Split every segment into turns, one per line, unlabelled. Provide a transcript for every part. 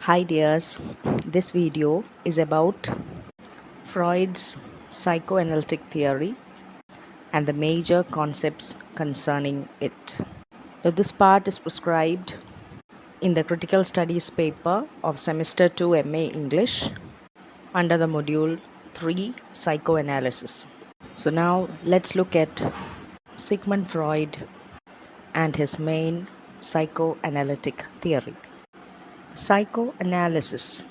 Hi dears, this video is about Freud's psychoanalytic theory and the major concepts concerning it. Now, this part is prescribed in the Critical Studies paper of Semester 2 MA English under the module 3 Psychoanalysis. So now let's look at Sigmund Freud and his main psychoanalytic theory. Psychoanalysis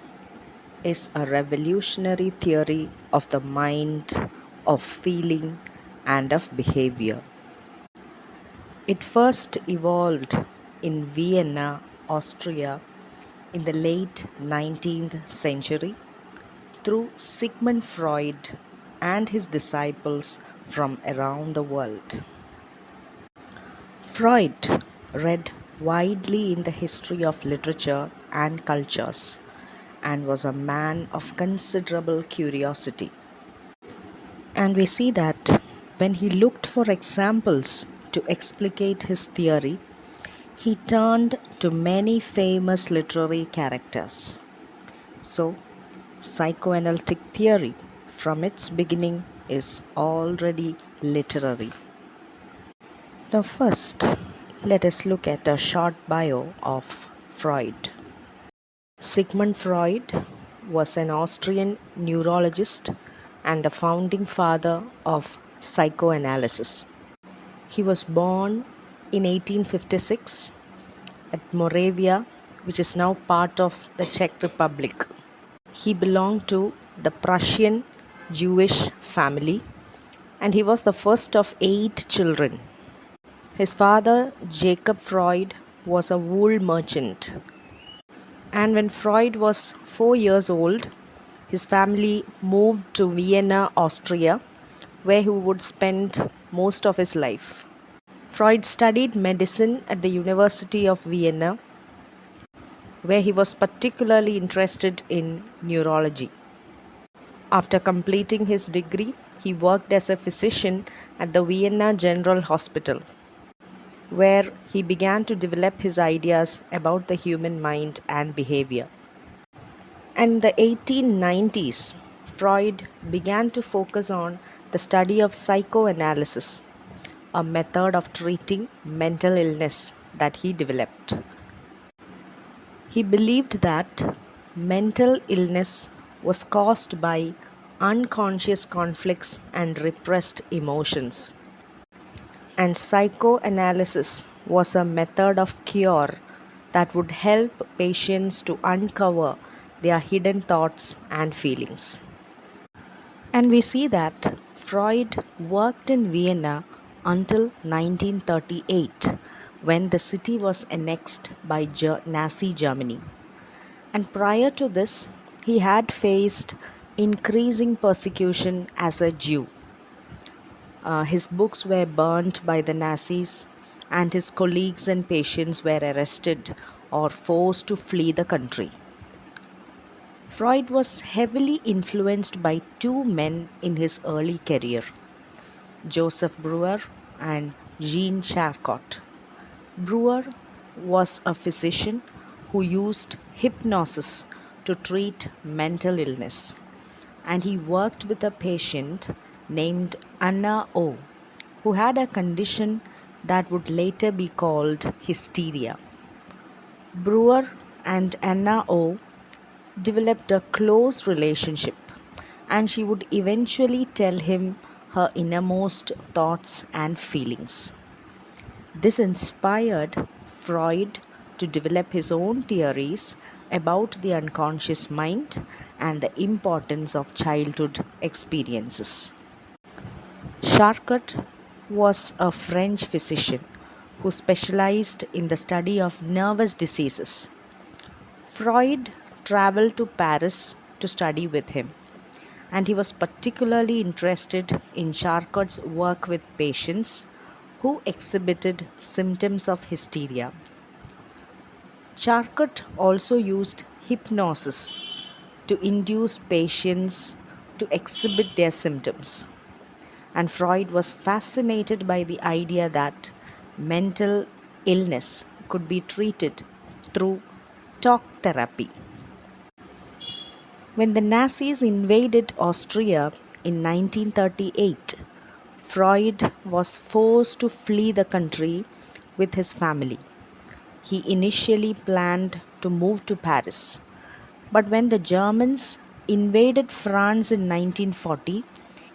is a revolutionary theory of the mind, of feeling, and of behavior. It first evolved in Vienna, Austria, in the late 19th century through Sigmund Freud and his disciples from around the world. Freud read widely in the history of literature and cultures and was a man of considerable curiosity. And we see that when he looked for examples to explicate his theory, he turned to many famous literary characters. So, psychoanalytic theory from its beginning is already literary. Now first, let us look at a short bio of Freud. Sigmund Freud was an Austrian neurologist and the founding father of psychoanalysis. He was born in 1856 at Moravia, which is now part of the Czech Republic. He belonged to the Prussian Jewish family and he was the first of 8 children. His father, Jacob Freud, was a wool merchant. And when Freud was 4 years old, his family moved to Vienna, Austria, where he would spend most of his life. Freud studied medicine at the University of Vienna, where he was particularly interested in neurology. After completing his degree, he worked as a physician at the Vienna General Hospital, where he began to develop his ideas about the human mind and behavior. And in the 1890s, Freud began to focus on the study of psychoanalysis, a method of treating mental illness that he developed. He believed that mental illness was caused by unconscious conflicts and repressed emotions. And psychoanalysis was a method of cure that would help patients to uncover their hidden thoughts and feelings. And we see that Freud worked in Vienna until 1938, when the city was annexed by Nazi Germany. And prior to this, he had faced increasing persecution as a Jew. His books were burnt by the Nazis, and his colleagues and patients were arrested or forced to flee the country. Freud was heavily influenced by 2 men in his early career, Joseph Breuer and Jean Charcot. Breuer was a physician who used hypnosis to treat mental illness, and he worked with a patient named Anna O, who had a condition that would later be called hysteria. Breuer and Anna O developed a close relationship, and she would eventually tell him her innermost thoughts and feelings. This inspired Freud to develop his own theories about the unconscious mind and the importance of childhood experiences. Charcot was a French physician who specialized in the study of nervous diseases. Freud traveled to Paris to study with him, and he was particularly interested in Charcot's work with patients who exhibited symptoms of hysteria. Charcot also used hypnosis to induce patients to exhibit their symptoms. And Freud was fascinated by the idea that mental illness could be treated through talk therapy. When the Nazis invaded Austria in 1938, Freud was forced to flee the country with his family. He initially planned to move to Paris, but when the Germans invaded France in 1940,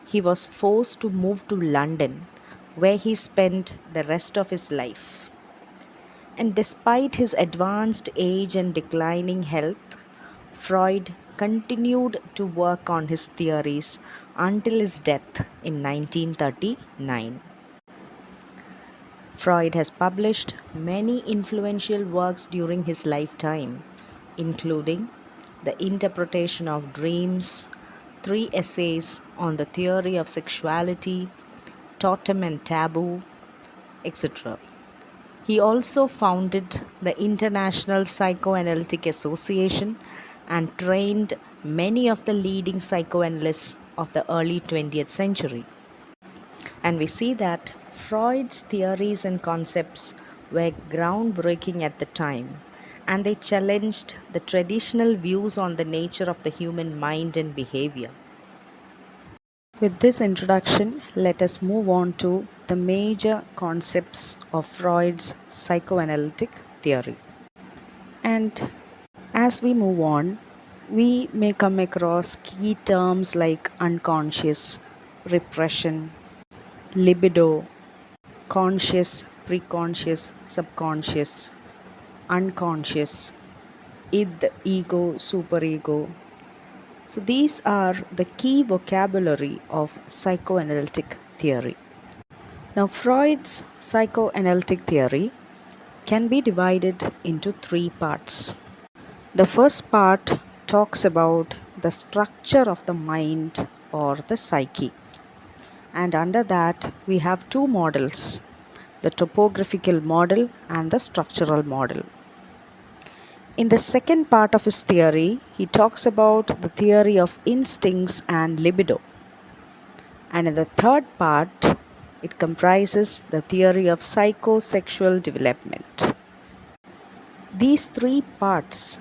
he was forced to move to London, where he spent the rest of his life. And despite his advanced age and declining health, Freud continued to work on his theories until his death in 1939. Freud has published many influential works during his lifetime, including The Interpretation of Dreams, 3 essays on the theory of sexuality, Totem and Taboo, etc. He also founded the International Psychoanalytic Association and trained many of the leading psychoanalysts of the early 20th century. And we see that Freud's theories and concepts were groundbreaking at the time, and they challenged the traditional views on the nature of the human mind and behavior. With this introduction, let us move on to the major concepts of Freud's psychoanalytic theory. And as we move on, we may come across key terms like unconscious, repression, libido, conscious, preconscious, subconscious, unconscious, id, ego, superego. So these are the key vocabulary of psychoanalytic theory. Now, Freud's psychoanalytic theory can be divided into 3 parts. The first part talks about the structure of the mind or the psyche. And under that, we have 2 models, the topographical model and the structural model. In the second part of his theory, he talks about the theory of instincts and libido. And in the third part, it comprises the theory of psychosexual development. These 3 parts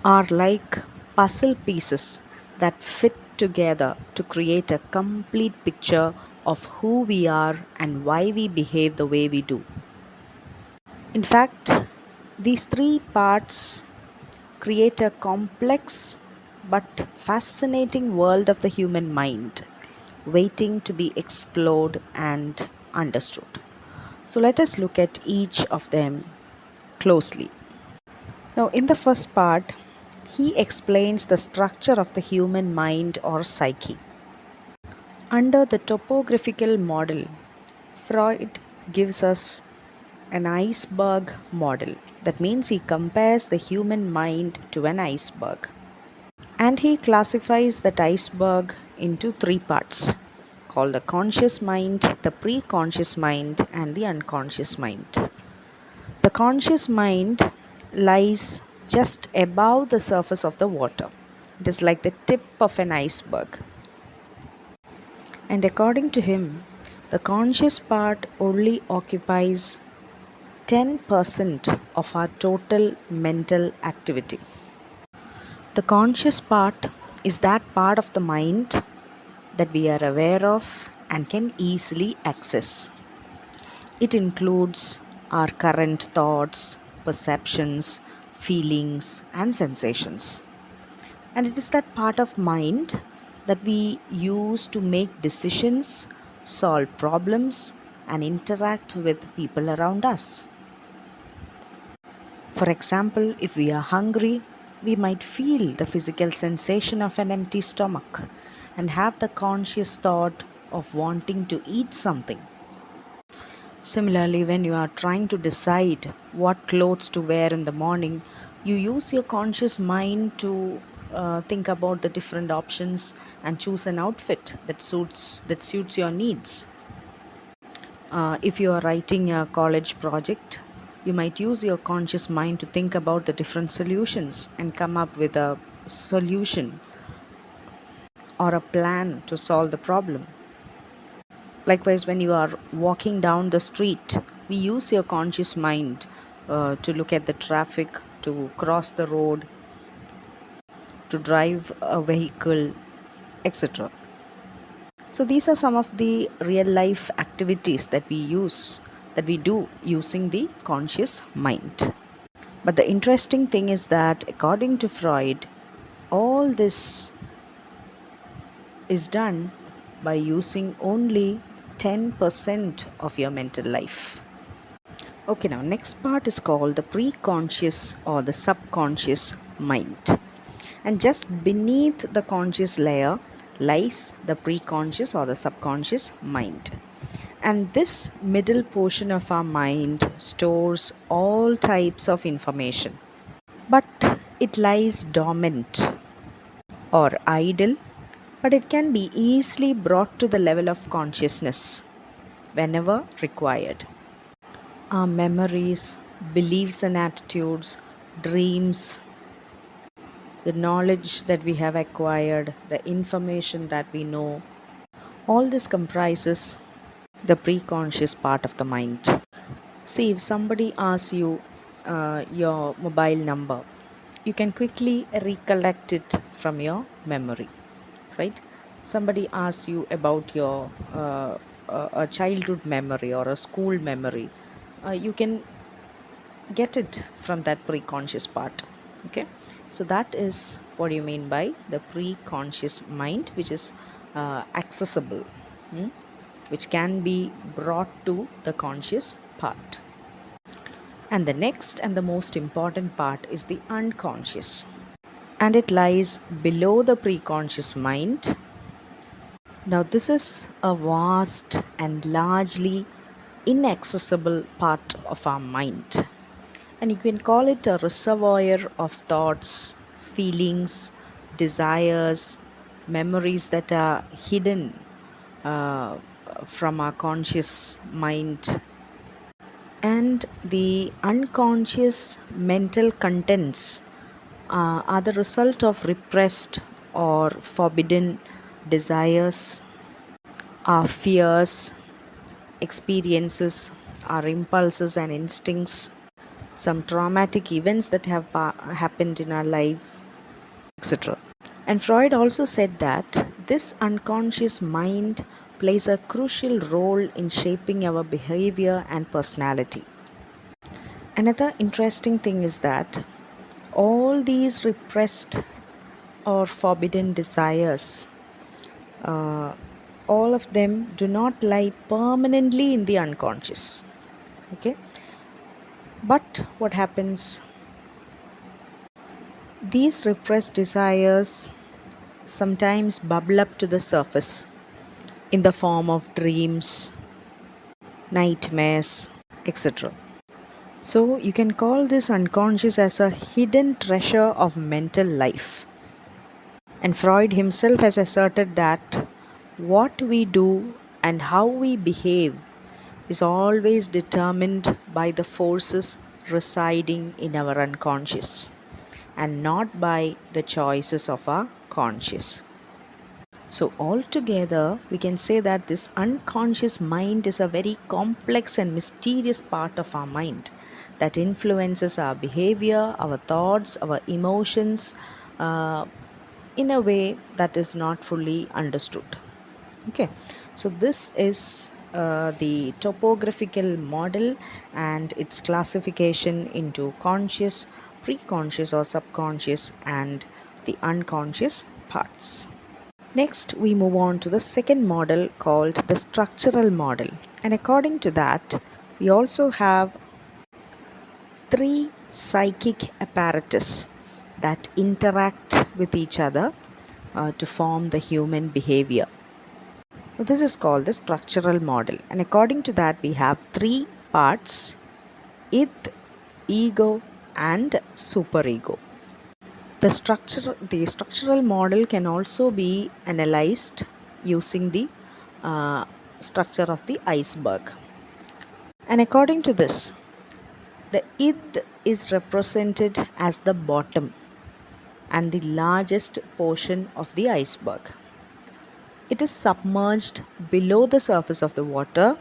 are like puzzle pieces that fit together to create a complete picture of who we are and why we behave the way we do. In fact, these 3 parts create a complex but fascinating world of the human mind, waiting to be explored and understood. So let us look at each of them closely. Now, in the first part, he explains the structure of the human mind or psyche. Under the topographical model, Freud gives us an iceberg model. That means he compares the human mind to an iceberg. And he classifies that iceberg into 3 parts called the conscious mind, the preconscious mind, and the unconscious mind. The conscious mind lies just above the surface of the water. It is like the tip of an iceberg. And according to him, the conscious part only occupies 10% of our total mental activity. The conscious part is that part of the mind that we are aware of and can easily access. It includes our current thoughts, perceptions, feelings, and sensations. And it is that part of mind that we use to make decisions, solve problems, and interact with people around us. For example, if we are hungry, we might feel the physical sensation of an empty stomach and have the conscious thought of wanting to eat something. Similarly, when you are trying to decide what clothes to wear in the morning, you use your conscious mind to think about the different options and choose an outfit that suits your needs. If you are writing a college project, you might use your conscious mind to think about the different solutions and come up with a solution or a plan to solve the problem. Likewise, when you are walking down the street, we use your conscious mind to look at the traffic, to cross the road, to drive a vehicle, etc. So these are some of the real life activities that we do using the conscious mind. But the interesting thing is that according to Freud, all this is done by using only 10% of your mental life. Okay, now next part is called the preconscious or the subconscious mind. And just beneath the conscious layer lies the preconscious or the subconscious mind. And this middle portion of our mind stores all types of information. But it lies dormant or idle, but it can be easily brought to the level of consciousness whenever required. Our memories, beliefs and attitudes, dreams, the knowledge that we have acquired, the information that we know, all this comprises the preconscious part of the mind. See, if somebody asks you your mobile number, you can quickly recollect it from your memory, right? Somebody asks you about your a childhood memory or a school memory, you can get it from that preconscious part. Okay, so that is what you mean by the preconscious mind, which is accessible, which can be brought to the conscious part. And the next and the most important part is the unconscious, and it lies below the preconscious mind. Now, this is a vast and largely inaccessible part of our mind, and you can call it a reservoir of thoughts, feelings, desires, memories that are hidden from our conscious mind. And the unconscious mental contents are the result of repressed or forbidden desires, our fears, experiences, our impulses and instincts, some traumatic events that have happened in our life, etc. And Freud also said that this unconscious mind plays a crucial role in shaping our behavior and personality. Another interesting thing is that all these repressed or forbidden desires, all of them do not lie permanently in the unconscious. Okay, but what happens? These repressed desires sometimes bubble up to the surface in the form of dreams, nightmares, etc. So you can call this unconscious as a hidden treasure of mental life. And Freud himself has asserted that what we do and how we behave is always determined by the forces residing in our unconscious and not by the choices of our conscious. So, altogether, we can say that this unconscious mind is a very complex and mysterious part of our mind that influences our behavior, our thoughts, our emotions in a way that is not fully understood. Okay, so this is the topographical model and its classification into conscious, preconscious, or subconscious, and the unconscious parts. Next, we move on to the second model called the structural model. And according to that, we also have three psychic apparatus that interact with each other to form the human behavior. So this is called the structural model. And according to that, we have three parts: id, ego, and superego. The structural model can also be analyzed using the structure of the iceberg. And according to this, the id is represented as the bottom and the largest portion of the iceberg. It is submerged below the surface of the water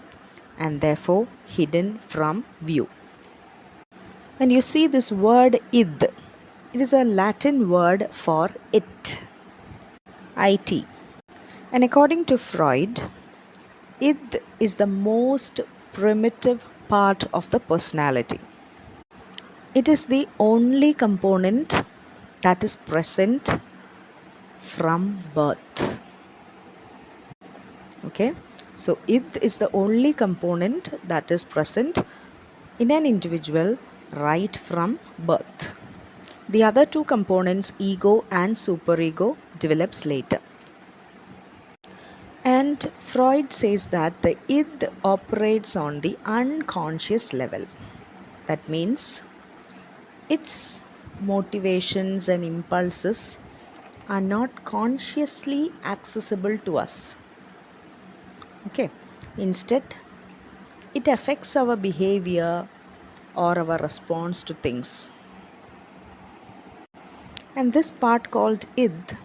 and therefore hidden from view. And you see this word id. It is a Latin word for it, it. And according to Freud, id is the most primitive part of the personality. It is the only component that is present from birth. Okay, so id is the only component that is present in an individual right from birth. The other two components, ego and superego, develops later. And Freud says that the id operates on the unconscious level. That means its motivations and impulses are not consciously accessible to us. Okay, instead, it affects our behavior or our response to things. And this part called id,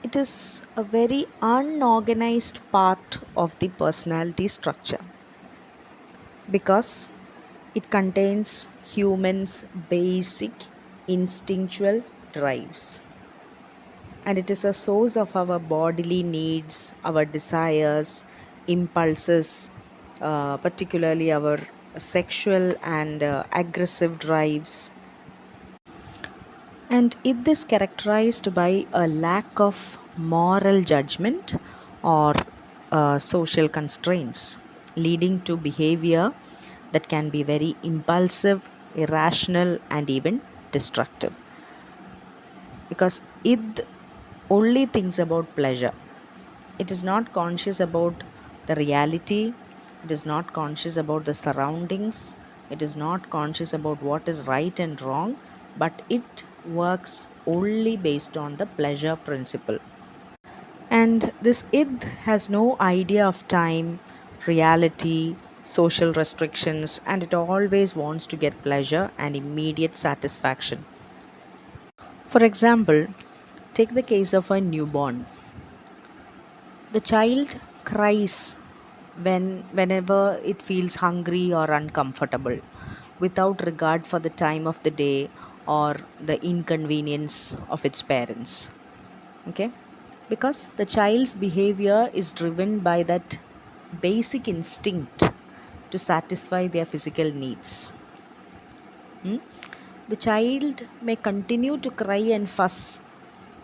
it is a very unorganized part of the personality structure because it contains humans' basic instinctual drives. And it is a source of our bodily needs, our desires, impulses, particularly our sexual and aggressive drives. And it is characterized by a lack of moral judgment or social constraints, leading to behavior that can be very impulsive, irrational, and even destructive. Because id only thinks about pleasure. It is not conscious about the reality, it is not conscious about the surroundings, it is not conscious about what is right and wrong, but it works only based on the pleasure principle. And this id has no idea of time, reality, social restrictions, and it always wants to get pleasure and immediate satisfaction. For example, take the case of a newborn. The child cries whenever it feels hungry or uncomfortable without regard for the time of the day or the inconvenience of its parents. Okay? Because the child's behavior is driven by that basic instinct to satisfy their physical needs. The child may continue to cry and fuss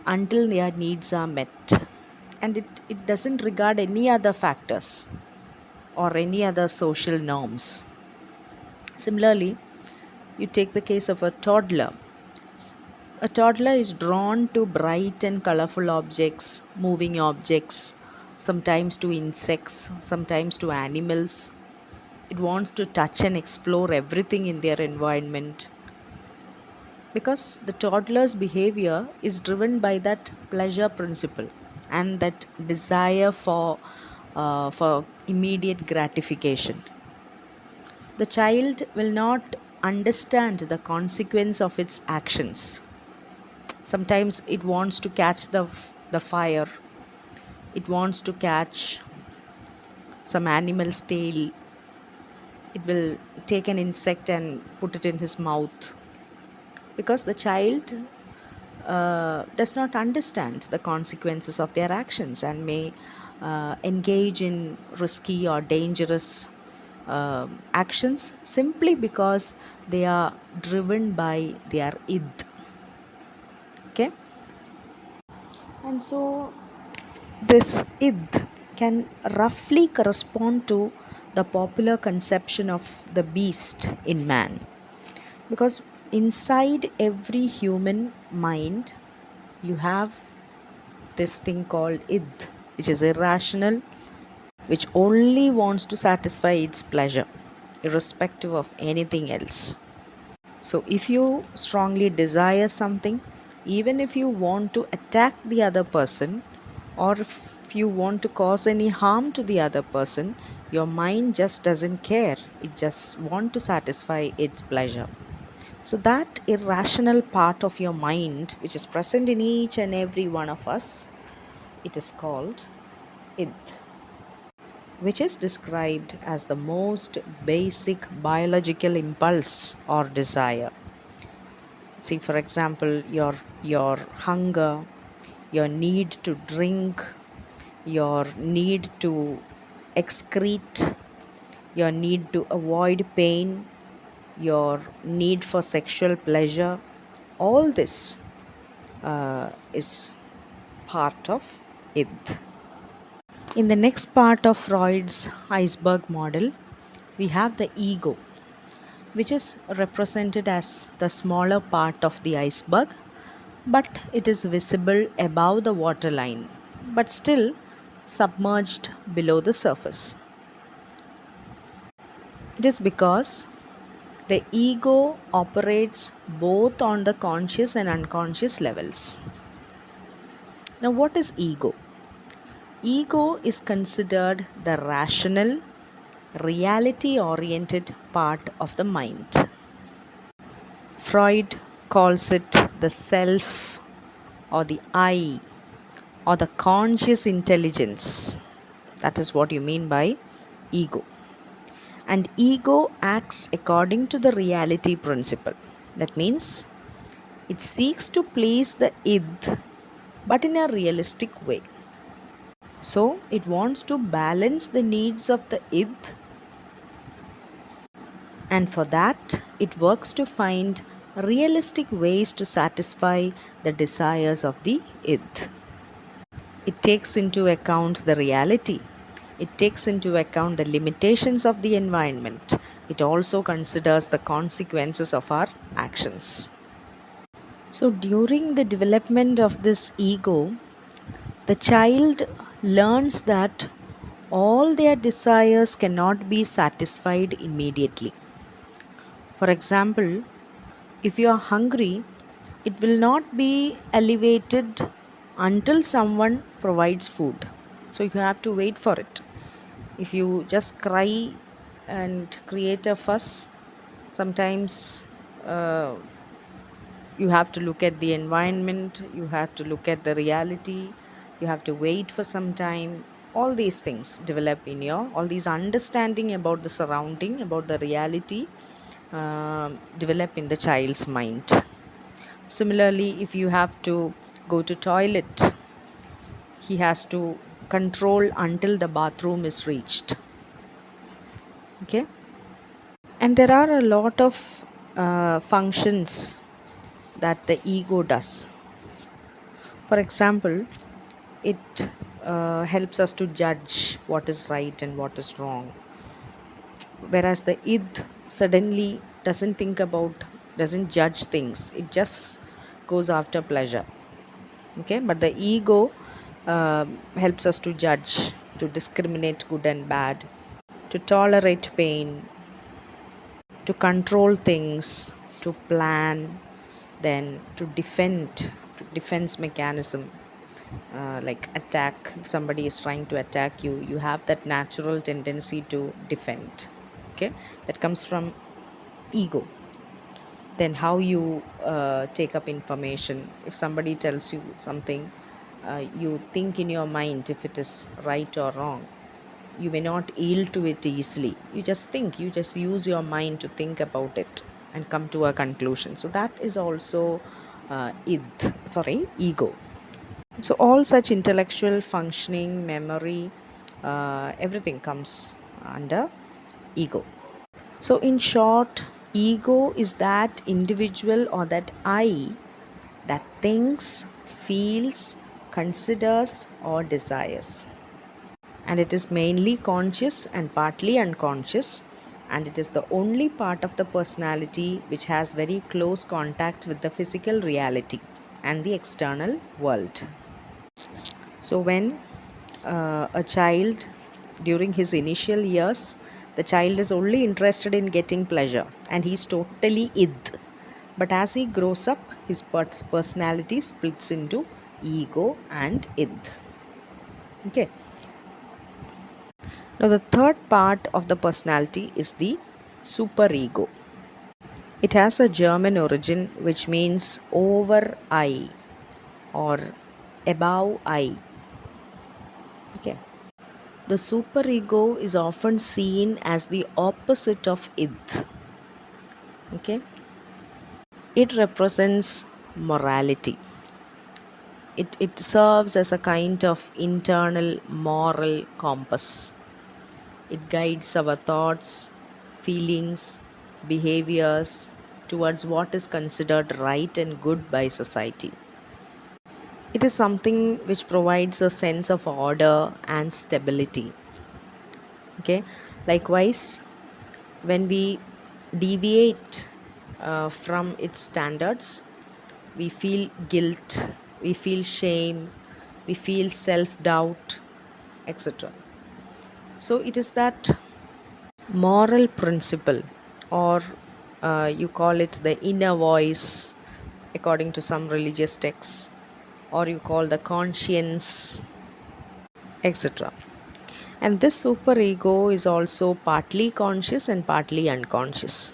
until their needs are met, and it doesn't regard any other factors or any other social norms. Similarly, you take the case of a toddler. A toddler is drawn to bright and colorful objects, moving objects, sometimes to insects, sometimes to animals. It wants to touch and explore everything in their environment because the toddler's behavior is driven by that pleasure principle and that desire for immediate gratification. The child will not understand the consequence of its actions. Sometimes it wants to catch the fire, it wants to catch some animal's tail, it will take an insect and put it in his mouth because the child does not understand the consequences of their actions and may engage in risky or dangerous actions simply because they are driven by their id. Okay, and so this id can roughly correspond to the popular conception of the beast in man because inside every human mind you have this thing called id, which is irrational, which only wants to satisfy its pleasure irrespective of anything else. So if you strongly desire something, even if you want to attack the other person or if you want to cause any harm to the other person, your mind just doesn't care, it just want to satisfy its pleasure. So that irrational part of your mind which is present in each and every one of us, it is called id, which is described as the most basic biological impulse or desire. See, for example, your hunger, your need to drink, your need to excrete, your need to avoid pain, your need for sexual pleasure, all this is part of id. In the next part of Freud's iceberg model, we have the ego, which is represented as the smaller part of the iceberg, but it is visible above the waterline, but still submerged below the surface. It is because the ego operates both on the conscious and unconscious levels. Now, what is ego? Ego is considered the rational, reality oriented part of the mind. Freud calls it the self or the I or the conscious intelligence. That is what you mean by ego. And ego acts according to the reality principle. That means it seeks to please the id, but in a realistic way. So it wants to balance the needs of the id, and for that it works to find realistic ways to satisfy the desires of the id. It takes into account the reality. It takes into account the limitations of the environment. It also considers the consequences of our actions. So, during the development of this ego, the child learns that all their desires cannot be satisfied immediately. For example, if you are hungry, it will not be elevated until someone provides food. So you have to wait for it. If you just cry and create a fuss, sometimes you have to look at the environment, you have to look at the reality, you have to wait for some time. All these things develop in your, all these understanding about the surrounding, about the reality, develop in the child's mind. Similarly, if you have to go to toilet, he has to control until the bathroom is reached. Okay, and there are a lot of functions that the ego does. For example, it helps us to judge what is right and what is wrong, whereas the id suddenly doesn't judge things, it just goes after pleasure. Okay, but the ego helps us to judge, to discriminate good and bad, to tolerate pain, to control things, to plan, then to defend, to defense mechanism, like attack. If somebody is trying to attack you, you have that natural tendency to defend. Okay, that comes from ego. Then how you take up information. If somebody tells you something, you think in your mind if it is right or wrong. You may not yield to it easily. You just think, you just use your mind to think about it and come to a conclusion. So that is also ego. So all such intellectual functioning, memory, everything comes under ego. So in short, ego is that individual or that I that thinks, feels, considers, or desires. And it is mainly conscious and partly unconscious, and it is the only part of the personality which has very close contact with the physical reality and the external world. So, when a child, during his initial years, the child is only interested in getting pleasure and he's totally id. But as he grows up, his personality splits into ego and id. Okay. Now, the third part of the personality is the superego. It has a German origin which means over I or above I. Okay. The superego is often seen as the opposite of id. Okay. It represents morality. It serves as a kind of internal moral compass. It guides our thoughts, feelings, behaviors towards what is considered right and good by society. It is something which provides a sense of order and stability. Okay, likewise, when we deviate from its standards, we feel guilt, we feel shame, we feel self doubt, etc. So, it is that moral principle, or you call it the inner voice according to some religious texts, or you call the conscience, etc. And this superego is also partly conscious and partly unconscious,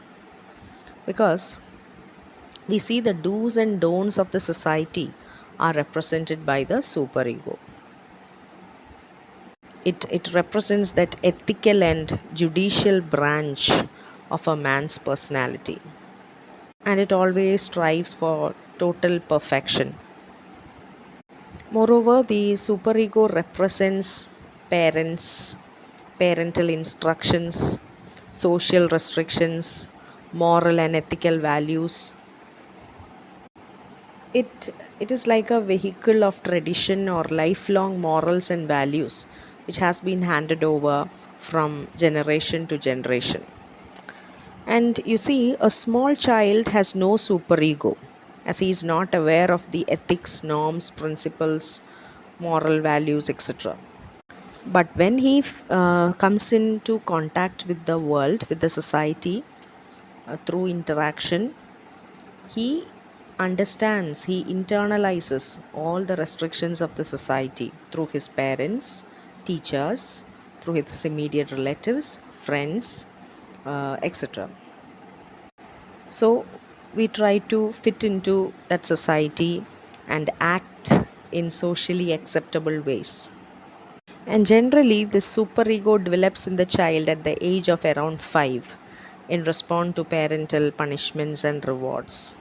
because we see the do's and don'ts of the society are represented by the superego. It represents that ethical and judicial branch of a man's personality, and it always strives for total perfection. Moreover, the superego represents parents, parental instructions, social restrictions, moral and ethical values. It is like a vehicle of tradition or lifelong morals and values which has been handed over from generation to generation. And you see, a small child has no superego, as he is not aware of the ethics, norms, principles, moral values, etc. But when he comes into contact with the world, with the society, through interaction, he understands, he internalizes all the restrictions of the society through his parents, teachers, through his immediate relatives, friends, etc. So we try to fit into that society and act in socially acceptable ways. And generally, this superego develops in the child at the age of around 5 in response to parental punishments and rewards.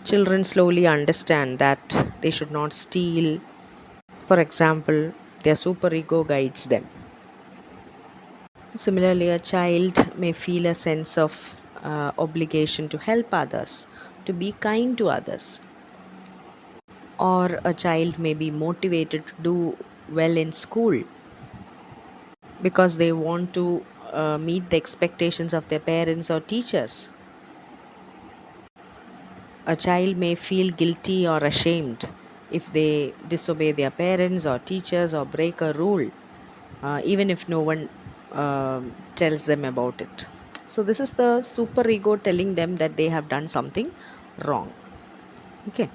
Children slowly understand that they should not steal. For example, their superego guides them. Similarly, a child may feel a sense of obligation to help others, to be kind to others, or a child may be motivated to do well in school because they want to meet the expectations of their parents or teachers. A child may feel guilty or ashamed if they disobey their parents or teachers or break a rule, even if no one tells them about it. So, this is the superego telling them that they have done something wrong. Okay.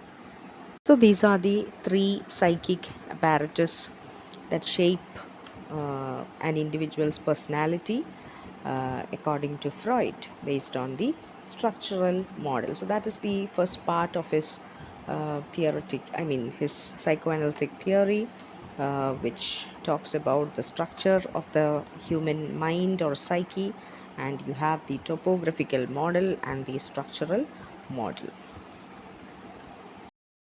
So, these are the three psychic apparatus that shape an individual's personality according to Freud, based on the structural model. So that is the first part of his his psychoanalytic theory, which talks about the structure of the human mind or psyche, and you have the topographical model and the structural model.